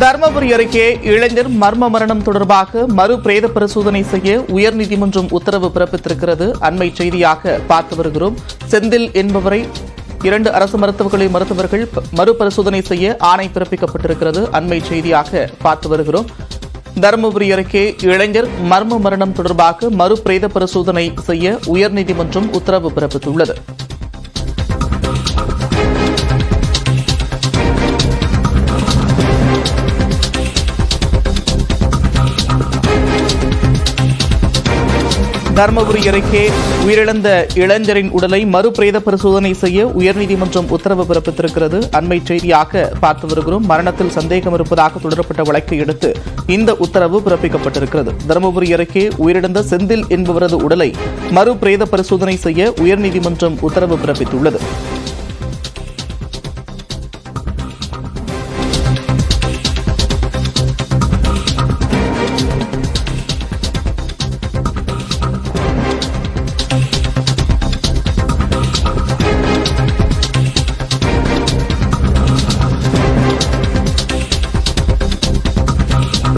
தருமபுரி அருகே இளைஞர் மர்ம மரணம் தொடர்பாக மறு பிரேத பரிசோதனை செய்ய உயர்நீதிமன்றம் உத்தரவு பிறப்பித்திருக்கிறது. அண்மை செய்தியாக பார்த்து வருகிறோம். செந்தில் என்பவரை 2 அரசு மருத்துவர்கள் மறுபரிசோதனை செய்ய ஆணை பிறப்பிக்கப்பட்டிருக்கிறது. அண்மை செய்தியாக பார்த்து வருகிறோம். தருமபுரி அருகே இளைஞர் மர்ம மரணம் தொடர்பாக மறு பிரேத பரிசோதனை செய்ய உயர்நீதிமன்றம் உத்தரவு பிறப்பித்துள்ளது. தருமபுரி அருகே உயிரிழந்த இளைஞரின் உடலை மறுபிரேத பரிசோதனை செய்ய உயர்நீதிமன்றம் உத்தரவு பிறப்பித்திருக்கிறது. அண்மை செய்தியாக பார்த்து வருகிறோம். மரணத்தில் சந்தேகம் இருப்பதாக தொடரப்பட்ட வழக்கை அடுத்து இந்த உத்தரவு பிறப்பிக்கப்பட்டிருக்கிறது. தருமபுரி அருகே உயிரிழந்த செந்தில் என்பவரது உடலை மறுபிரேத பரிசோதனை செய்ய உயர்நீதிமன்றம் உத்தரவு பிறப்பித்துள்ளது.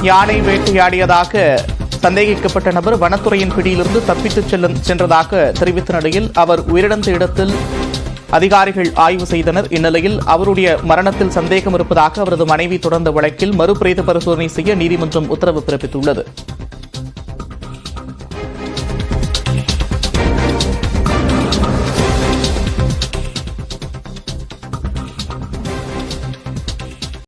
யானை வேட்டையாடியதாக சந்தேகிக்கப்பட்ட நபர் வனத்துறையின் பிடியிலிருந்து தப்பித்துச் சென்றதாக தெரிவித்த நிலையில் அவர் உயிரிழந்த இடத்தில் அதிகாரிகள் ஆய்வு செய்தனர். இந்நிலையில் அவருடைய மரணத்தில் சந்தேகம் இருப்பதாக அவரது மனைவி தொடர்ந்த வழக்கில் மறுபிரேத பரிசோதனை செய்ய நீதிமன்றம் உத்தரவு பிறப்பித்துள்ளது.